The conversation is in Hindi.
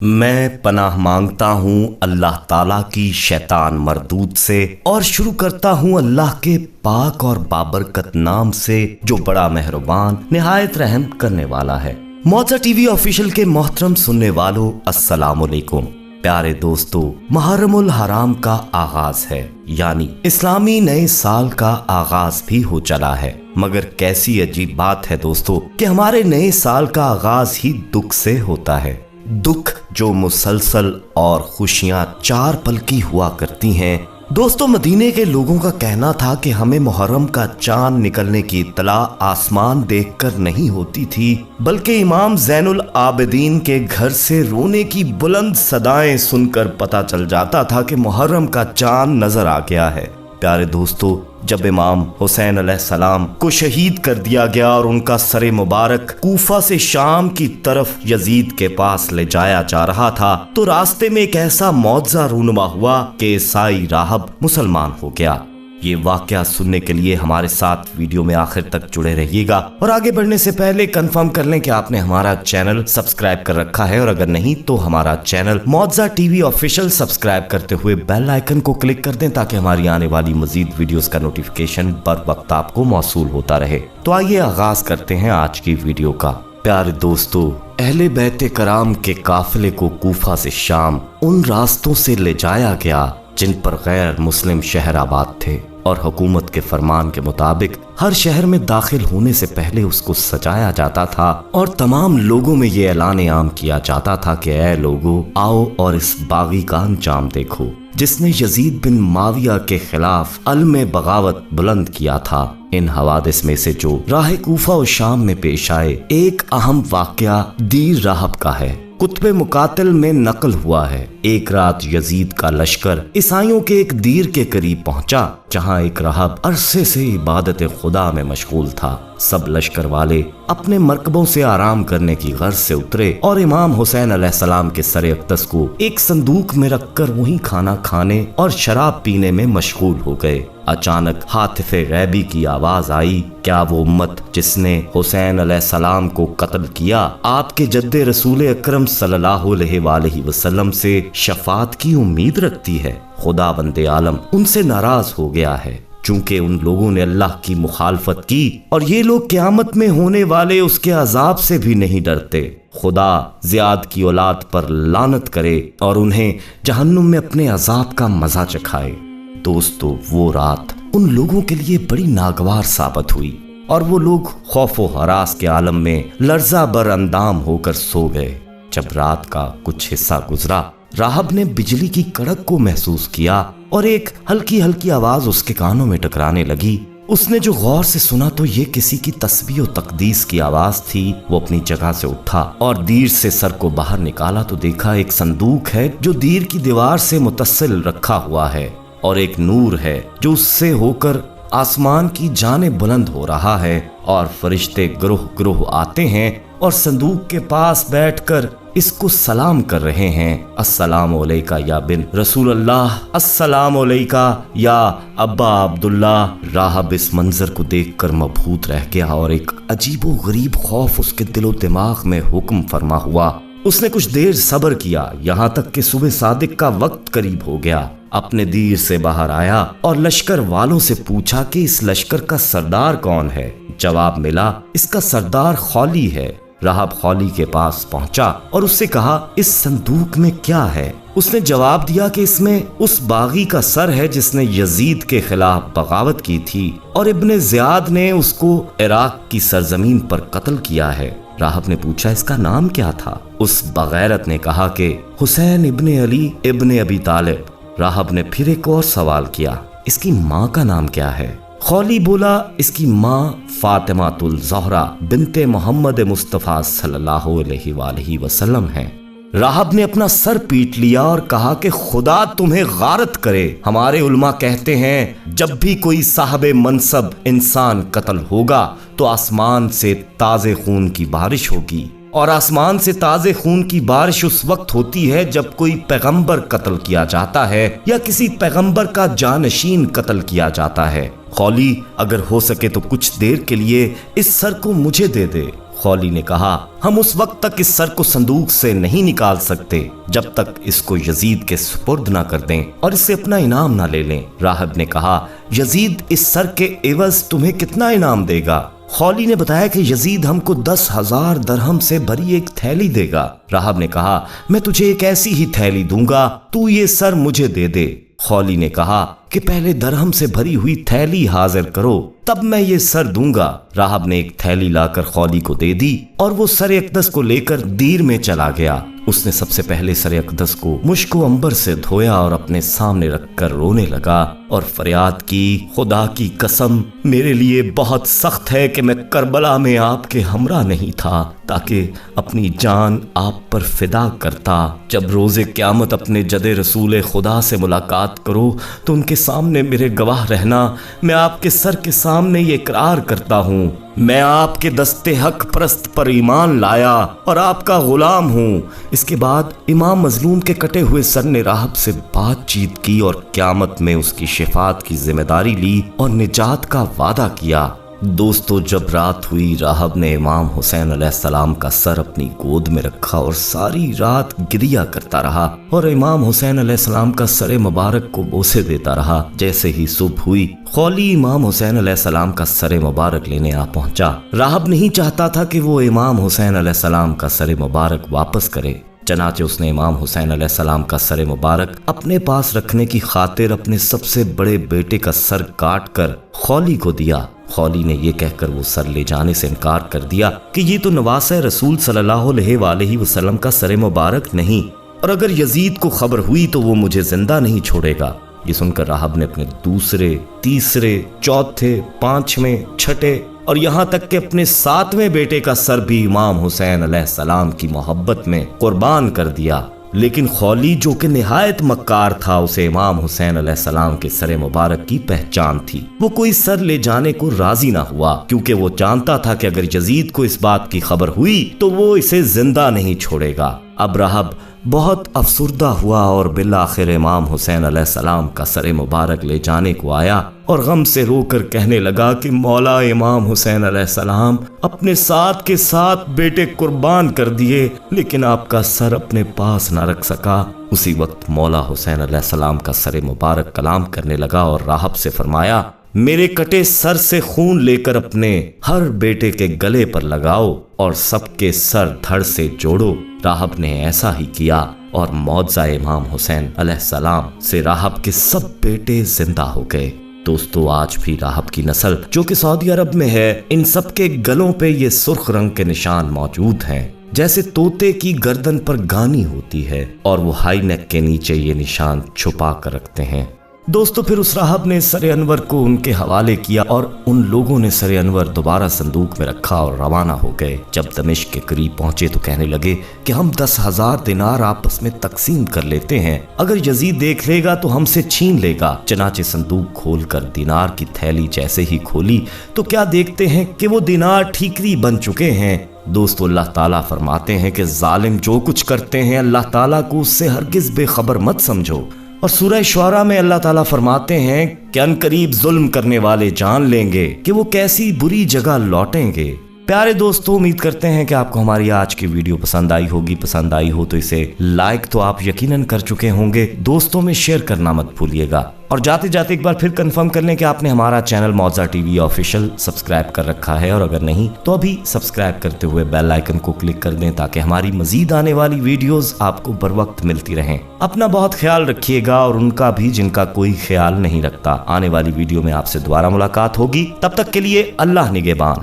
मैं पनाह मांगता हूँ अल्लाह ताला की शैतान मरदूद से और शुरू करता हूँ अल्लाह के पाक और बाबरकत नाम से जो बड़ा मेहरबान निहायत रहम करने वाला है। मौजा टीवी ऑफिशियल के मोहतरम सुनने वालों, अस्सलाम वालेकुम। प्यारे दोस्तों, मुहर्रमुल हराम का आगाज है, यानी इस्लामी नए साल का आगाज भी हो चला है। मगर कैसी अजीब बात है दोस्तों कि हमारे नए साल का आगाज ही दुख से होता है। दुख जो मुसलसल और खुशियां चार पल की हुआ करती हैं। दोस्तों, मदीने के लोगों का कहना था कि हमें मुहर्रम का चांद निकलने की इत्तला आसमान देखकर नहीं होती थी, बल्कि इमाम ज़ैनुल आबिदीन के घर से रोने की बुलंद सदाएं सुनकर पता चल जाता था कि मुहर्रम का चांद नजर आ गया है। प्यारे दोस्तों, जब इमाम हुसैन अलैहिस्सलाम को शहीद कर दिया गया और उनका सरे मुबारक कूफा से शाम की तरफ यजीद के पास ले जाया जा रहा था, तो रास्ते में एक ऐसा मौजज़ा रूनुमा हुआ कि ईसाई राहब मुसलमान हो गया। ये वाकया सुनने के लिए हमारे साथ वीडियो में आखिर तक जुड़े रहिएगा। और आगे बढ़ने से पहले कंफर्म कर लें कि आपने हमारा चैनल सब्सक्राइब कर रखा है, और अगर नहीं तो हमारा चैनल मौजा टीवी ऑफिशियल सब्सक्राइब करते हुए बेल आइकन को क्लिक कर दें ताकि हमारी आने वाली मजीद वीडियोस का नोटिफिकेशन बर वक्त आपको मौसूल होता रहे। तो आइए आगाज करते हैं आज की वीडियो का। प्यारे दोस्तों, अहले बैत कराम के काफिले को कूफा से शाम उन रास्तों से ले जाया गया जिन पर गैर मुस्लिम शहर आबाद थे, और हुकूमत के फरमान के मुताबिक हर शहर में दाखिल होने से पहले उसको सजाया जाता था और तमाम लोगों में ये ऐलान आम किया जाता था कि ऐ लोगों, आओ और इस बागी का अंजाम देखो जिसने यजीद बिन माविया के खिलाफ अलम बगावत बुलंद किया था। इन हवादिस में से जो राह कूफा और शाम में पेश आए, एक अहम वाकया दीर राहब का है। कुतबे मुकातिल में नकल हुआ है, एक रात यजीद का लश्कर ईसाइयों के एक दीर के करीब पहुंचा जहां एक राहब अरसे से इबादत खुदा में मशगूल था। सब लश्कर वाले अपने मरकबों से आराम करने की गर्ज से उतरे और इमाम हुसैन अलैहिस्सलाम के सरे अक़दस को एक संदूक में रखकर वहीं खाना खाने और शराब पीने में मशगूल हो गए। अचानक हातिफ़े गैबी की आवाज आई, क्या वो उम्मत जिसने हुसैन अलैहिस्सलाम को कत्ल किया आपके जद्दे रसूल अकरम सल्लल्लाहु अलैहि वसल्लम से शफात की उम्मीद रखती है? खुदा बंदे आलम उनसे नाराज हो गया है, चूंकि उन लोगों ने अल्लाह की मुखालफत की और ये लोग क़यामत में होने वाले उसके अजाब से भी नहीं डरते। खुदा ज़ियाद की औलाद पर लानत करे और उन्हें जहन्नुम में अपने अजाब का मजा चखाए। दोस्तों, वो रात उन लोगों के लिए बड़ी नागवार साबित हुई और वो लोग खौफ व हरास के आलम में लर्जा बर अंदाम होकर सो गए। जब रात का कुछ हिस्सा गुजरा, राहब ने बिजली की कड़क को महसूस किया और एक हल्की हल्की आवाज उसके कानों में टकराने लगी। उसने जो गौर से सुना तो ये किसी की तस्बीह और तकदीस की आवाज थी। वो अपनी जगह से उठा और दीर से सर को बाहर निकाला तो देखा एक संदूक है जो दीर की दीवार से मुत्तसिल रखा हुआ है और एक नूर है जो उससे होकर आसमान की जाने बुलंद हो रहा है, और फरिश्ते ग्रोह ग्रोह आते हैं और संदूक के पास बैठकर इसको सलाम कर रहे हैं। अस्सलामु अलैका या बिन रसूल अल्लाह, अस्सलामु अलैका या अब्बा अब्दुल्ला। राहब इस मंजर को देखकर मबहूत रह गया और एक अजीबो गरीब खौफ उसके दिलो दिमाग में हुक्म फरमा हुआ। उसने कुछ देर सब्र किया, यहाँ तक कि सुबह सादिक का वक्त करीब हो गया। अपने दीर से बाहर आया और लश्कर वालों से पूछा कि इस लश्कर का सरदार कौन है। जवाब मिला, इसका सरदार खौली है। राहब खौली के पास पहुंचा और उससे कहा, इस संदूक में क्या है? उसने जवाब दिया कि इसमें उस बागी का सर है जिसने यजीद के खिलाफ बगावत की थी और इब्ने ज़ियाद ने उसको इराक की सरजमीन पर कत्ल किया है। राहब ने पूछा, इसका नाम क्या था? उस बगैरत ने कहा कि हुसैन इब्ने अली इब्ने अबी तालिब। राहब ने फिर एक और सवाल किया, इसकी माँ का नाम क्या है? खौली बोला, इसकी माँ फातिमातुल ज़हरा बिनते मोहम्मद मुस्तफ़ा सल्लल्लाहु अलैहि वसल्लम है। राहब ने अपना सर पीट लिया और कहा कि खुदा तुम्हें गारत करे। हमारे उलमा कहते हैं जब भी कोई साहबे मनसब इंसान कत्ल होगा तो आसमान से ताज़े खून की बारिश होगी, और आसमान से ताज़े खून की बारिश उस वक्त होती है जब कोई पैगंबर कत्ल किया जाता है या किसी पैगंबर का जानशीन कत्ल किया जाता है। खौली, अगर हो सके तो कुछ देर के लिए इस सर को मुझे दे दे। खौली ने कहा, हम उस वक्त तक इस सर को संदूक से नहीं निकाल सकते जब तक इसको यजीद के सुपुर्द ना कर दें और इससे अपना इनाम ना ले लें। राहब ने कहा, यजीद इस सर के एवज तुम्हें कितना इनाम देगा? खौली ने बताया कि यजीद हमको 10,000 दरहम से भरी एक थैली देगा। राहब ने कहा, मैं तुझे एक ऐसी ही थैली दूंगा, तू ये सर मुझे दे दे। खौली ने कहा कि पहले दरहम से भरी हुई थैली हाजिर करो, तब मैं ये सर दूंगा। राहब ने एक थैली लाकर खौली को दे दी और वो सर अकदस को लेकर दीर में चला गया। उसने सबसे पहले सर अकदस को मुश्को अंबर से धोया और अपने सामने रखकर रोने लगा और फरियाद की, खुदा की कसम, मेरे लिए बहुत सख्त है कि मैं करबला में आपके हमरा नहीं था ताकि अपनी जान आप पर फिदा करता। जब रोज़े क़यामत अपने जदे रसूल खुदा से मुलाकात करो तो उनके सामने मेरे गवाह रहना। मैं आपके सर के सामने ये इकरार करता हूँ, मैं आपके दस्ते हक परस्त पर ईमान लाया और आपका गुलाम हूँ। इसके बाद इमाम मजलूम के कटे हुए सर ने राहब से बातचीत की और क़यामत में उसकी शिफात की जिम्मेदारी ली और निजात का वादा किया। दोस्तों, जब रात हुई, राहब ने इमाम हुसैन अलैहिस्सलाम का सर अपनी गोद में रखा और सारी रात गिरिया करता रहा और इमाम हुसैन अलैहिस्सलाम का सर मुबारक को बोसे देता रहा। जैसे ही सुबह हुई, खौली इमाम हुसैन अलैहिस्सलाम का सर मुबारक लेने आ पहुंचा। राहब नहीं चाहता था कि वो इमाम हुसैन अलैहिस्सलाम का सर मुबारक वापस करे, चनाचे उसने इमाम हुसैन अलैहिस्सलाम का सर मुबारक अपने पास रखने की खातिर अपने सबसे बड़े बेटे का सर काट कर खौली को दिया। खौली ने यह कहकर वो सर ले जाने से इनकार कर दिया कि ये तो नवासे रसूल सल्लल्लाहु अलैहि वसल्लम का सर मुबारक नहीं, और अगर यजीद को खबर हुई तो वो मुझे जिंदा नहीं छोड़ेगा। ये सुनकर राहब ने अपने दूसरे, तीसरे, चौथे, पांचवें, छठे और यहाँ तक कि अपने 7वें बेटे का सर भी इमाम हुसैन अलैहिस्सलाम की मोहब्बत में कुर्बान कर दिया। लेकिन खौली, जो कि निहायत मक्कार था, उसे इमाम हुसैन अलैहिस्सलाम के सर मुबारक की पहचान थी। वो कोई सर ले जाने को राजी ना हुआ क्योंकि वो जानता था कि अगर यजीद को इस बात की खबर हुई तो वो इसे जिंदा नहीं छोड़ेगा। अब राहब बहुत अफसुर्दा हुआ और बिलाखिर इमाम हुसैन अलैहिस्सलाम का सर मुबारक ले जाने को आया और गम से रोकर कहने लगा कि मौला, इमाम हुसैन अलैहिस्सलाम अपने 7 के 7 बेटे कुर्बान कर दिए लेकिन आपका सर अपने पास ना रख सका। उसी वक्त मौला हुसैन अलैहिस्सलाम का सर मुबारक कलाम करने लगा और राहब से फरमाया, मेरे कटे सर से खून लेकर अपने हर बेटे के गले पर लगाओ और सबके सर धड़ से जोड़ो। राहब ने ऐसा ही किया और मौजज़ा इमाम हुसैन अलैहिस्सलाम से राहब के सब बेटे जिंदा हो गए। दोस्तों, आज भी राहब की नस्ल जो कि सऊदी अरब में है, इन सब के गलों पे ये सुर्ख रंग के निशान मौजूद हैं, जैसे तोते की गर्दन पर गानी होती है, और वो हाई नेक के नीचे ये निशान छुपा कर रखते हैं। दोस्तों, फिर उस राहब ने सर अनवर को उनके हवाले किया और उन लोगों ने सर अनवर दोबारा संदूक में रखा और रवाना हो गए। जब दमिश्क के करीब पहुंचे तो कहने लगे कि हम 10,000 दिनार आपस में तकसीम कर लेते हैं, अगर यजीद देख लेगा तो हमसे छीन लेगा। चनाचे संदूक खोलकर दिनार की थैली जैसे ही खोली तो क्या देखते हैं कि वो दिनार ठीकरी बन चुके हैं। दोस्तों, अल्लाह ताला फरमाते हैं कि जालिम जो कुछ करते हैं अल्लाह ताला को उससे हरगिज बेखबर मत समझो। और सूरह शुआरा में अल्लाह ताला फरमाते हैं कि अनकरीब जुल्म करने वाले जान लेंगे कि वो कैसी बुरी जगह लौटेंगे। प्यारे दोस्तों, उम्मीद करते हैं कि आपको हमारी आज की वीडियो पसंद आई होगी। पसंद आई हो तो इसे लाइक तो आप यकीनन कर चुके होंगे, दोस्तों में शेयर करना मत भूलिएगा। और जाते जाते एक बार फिर कंफर्म कर लें कि आपने हमारा चैनल मौजा टीवी ऑफिशियल सब्सक्राइब कर रखा है, और अगर नहीं तो अभी सब्सक्राइब करते हुए बेल आइकन को क्लिक कर दें ताकि हमारी मजीद आने वाली वीडियोस आपको बर वक्त मिलती रहें। अपना बहुत ख्याल रखिएगा और उनका भी जिनका कोई ख्याल नहीं रखता। आने वाली वीडियो में आपसे दोबारा मुलाकात होगी, तब तक के लिए अल्लाह निगहबान।